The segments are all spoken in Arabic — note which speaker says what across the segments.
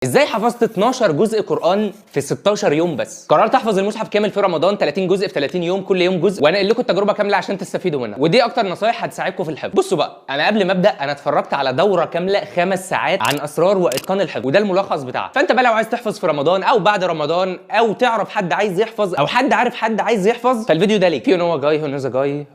Speaker 1: ازاي حفظت 12 جزء قرآن في 16 يوم بس؟ قررت احفظ المصحف كامل في رمضان 30 جزء في 30 يوم، كل يوم جزء، وانا قايل لكم التجربه كامله عشان تستفيدوا منها، ودي اكتر نصايح هتساعدكم في الحفظ. بصوا بقى، انا قبل ما ابدا انا اتفرجت على دوره كامله 5 ساعات عن اسرار واتقان الحفظ، وده الملخص بتاعها. فانت بقى لو عايز تحفظ في رمضان او بعد رمضان، او تعرف حد عايز يحفظ او حد عارف حد عايز يحفظ، فالفيديو ده ليك. هو جاي جاي.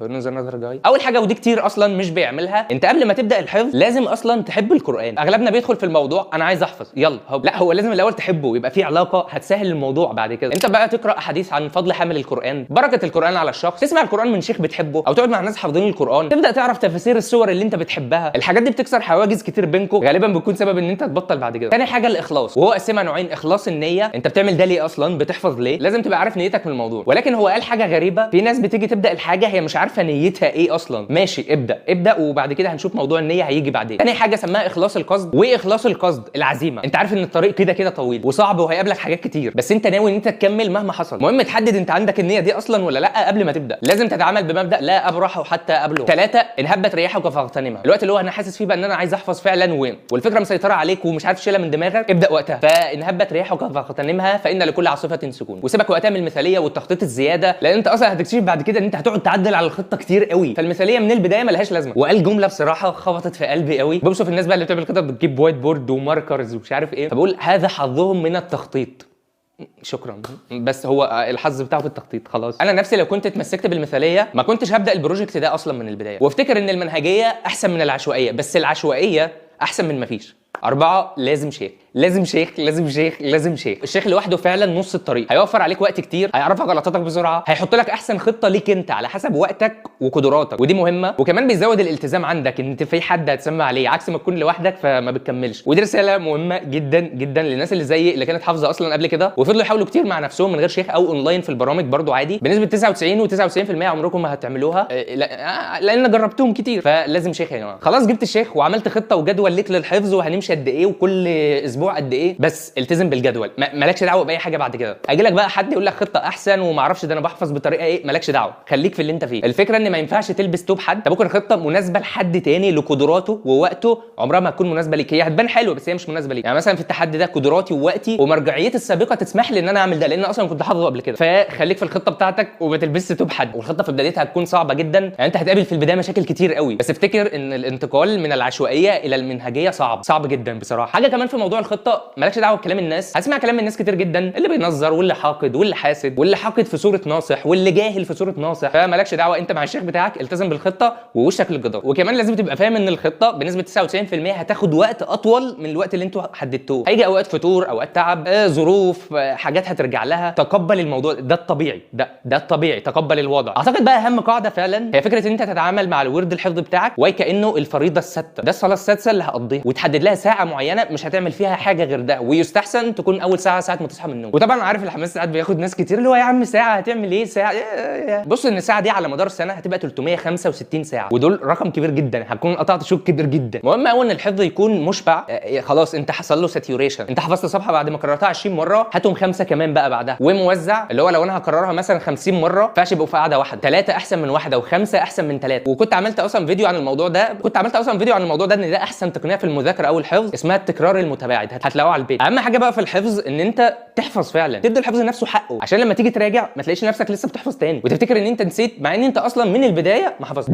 Speaker 1: اول حاجه، ودي كتير اصلا مش بيعملها، انت قبل ما تبدا الحفظ لازم اصلا تحب القرآن. اغلبنا بيدخل في الموضوع انا عايز احفظ يلا هوب، لا هو لازم الاول تحبه، يبقى في علاقه هتسهل الموضوع بعد كده. انت بقى تقرا احاديث عن فضل حامل القرآن، بركه القرآن على الشخص، تسمع القرآن من شيخ بتحبه او تقعد مع ناس حافظين القرآن، تبدا تعرف تفاسير السور اللي انت بتحبها. الحاجات دي بتكسر حواجز كتير بينكم، غالبا بتكون سبب ان انت تبطل بعد كده. تاني حاجه الاخلاص، وهو قسمها نوعين: اخلاص النيه، انت بتعمل ده ليه اصلا، بتحفظ ليه، لازم تبقى عارف نيتك من الموضوع. ولكن هو قال حاجه غريبه، في ناس بتيجي تبدا الحاجه هي مش عارفه نيتها ايه اصلا. ماشي، ابدا وبعد كده هنشوف موضوع النيه هيجي بعدين. تاني حاجه سماها اخلاص القصد، واخلاص القصد العزيمه، انت عارف ان الطريق كده طويل وصعب وهيقابلك حاجات كتير، بس انت ناوي ان انت تكمل مهما حصل. المهم تحدد انت عندك النيه دي اصلا ولا لا قبل ما تبدا. لازم تتعامل بمبدا لا ابرح حتى ابلغ. 3 ان هبت رياحك فاغتنمها، الوقت اللي هو انا حاسس فيه بقى ان انا عايز احفظ فعلا والفكره مسيطره عليك ومش عارف تشيلها من دماغك، ابدا وقتها. فان هبت رياحك فاغتنمها فان لكل عاصفه سكون، وسيبك وقتها من المثاليه والتخطيط الزياده، لان انت اصلا هتكتشف بعد كده ان انت هتقعد تعدل على الخطه كتير قوي، فالمثاليه من البدايه ملهاش لازمه. وقال جمله بصراحه خبطت في قلبي قوي، بوصف الناس بقى اللي بتعمل خطط بتجيب وايت بورد وماركرز ومش عارف ايه، فبقول هذا حظهم من التخطيط. شكرا، بس هو الحظ بتاعه في التخطيط خلاص. انا نفسي لو كنت اتمسكت بالمثاليه ما كنتش هبدا البروجكت ده اصلا من البدايه. وافتكر ان المنهجيه احسن من العشوائيه، بس العشوائيه احسن من مفيش. 4 لازم شيخ، لازم شيخ لازم شيخ لازم شيخ. الشيخ لوحده فعلا نص الطريق، هيوفر عليك وقت كتير، هيعرفك غلطاتك بسرعه، هيحط لك احسن خطه ليك انت على حسب وقتك وقدراتك، ودي مهمه. وكمان بيزود الالتزام عندك، ان انت في حد هتسمع عليه عكس ما تكون لوحدك فما بتكملش. ودي رساله مهمه جدا جدا للناس اللي زيي اللي كانت حافظه اصلا قبل كده وفضلوا يحاولوا كتير مع نفسهم من غير شيخ او اونلاين في البرامج برضو عادي. بنسبه 99 عمركم ما هتعملوها لان جربتهم كتير. فلازم شيخ يا جماعه. خلاص جبت الشيخ وعملت خطه وجدول ليك للحفظ وهنمشي قد ايه وكل اسبوع قد ايه، بس التزم بالجدول، مالكش دعوه باي حاجه بعد كده. هيجي لك بقى حد يقول لك خطه احسن وما اعرفش ده انا بحفظ بطريقه ايه، مالكش دعوه، خليك في اللي انت فيه. الفكره ان ما ينفعش تلبس توب حد، طب ممكن خطه مناسبه لحد تاني لقدراته ووقته عمرها ما هتكون مناسبه ليك. هي هتبان حلوه بس هي مش مناسبه ليك. يعني مثلا في التحدي ده قدراتي ووقتي ومرجعيتي السابقه تسمح لي ان انا اعمل ده، لان اصلا كنت حافظه قبل كده. فخليك في الخطه بتاعتك وما تلبسش توب حد. والخطه في بدايتها هتكون صعبه جدا، يعني انت هتقابل في البدايه مشاكل كتير قوي، بس افتكر ان الانتقال من العشوائيه الى المنهجيه صعب جدا بصراحه. حاجه كمان في موضوع الخطه، مالكش دعوه بكلام الناس، هتسمع كلام الناس كتير جدا، اللي بينظر واللي حاقد واللي حاسد واللي حاقد في صوره ناصح واللي جاهل في صوره ناصح، فمالكش دعوه، انت مع الشيخ بتاعك التزم بالخطه ووشك للجدار. وكمان لازم تبقى فاهم ان الخطه بنسبه 99% هتاخد وقت اطول من الوقت اللي انتوا حددتوه. هيجي اوقات فتور، اوقات تعب، ظروف، حاجات هترجع لها. تقبل الموضوع ده الطبيعي، ده الطبيعي، تقبل الوضع. اعتقد بقى اهم قاعده فعلا هي فكره ان انت تتعامل مع الورد الحفظ بتاعك وكانه الفريضه السادسه، ده الصلاه السادسه اللي هقضيها، وتحدد لها ساعه معينه مش هتعمل فيها حاجه غير ده، ويستحسن تكون اول ساعه ما تصحى من النوم. وطبعا عارف الحماس ساعات بياخد ناس كتير اللي هو يا عم ساعه هتعمل ايه ساعه بص ان الساعه دي على مدار السنه هتبقى 365 ساعه، ودول رقم كبير جدا، هتكون قطعت شوط كبير جدا. المهم قوي ان الحفظ يكون مشبع. خلاص انت حصل له ساتيوريشن، انت حفظت صفحه بعد ما كررتها 20 مره، هاتهم 5 كمان بقى بعدها، وموزع اللي هو لو انا هكررها مثلا 50 مره ما ينفعش يبقوا في قاعده واحده، 3 احسن من واحده و5 احسن من 3. وكنت عملت اصلا فيديو عن الموضوع ده، ان ده احسن تقنيه في المذاكره او الحفظ، اسمها التكرار المتباعد، هتلاقوها على البيت. اهم حاجه بقى في الحفظ ان انت تحفظ فعلا، تدي الحفظ نفسه حقه، عشان لما تيجي تراجع ما تلاقيش نفسك لسه بتحفظ تاني وتفتكر ان انت نسيت، مع ان انت اصلا من البدايه ما حفظتش.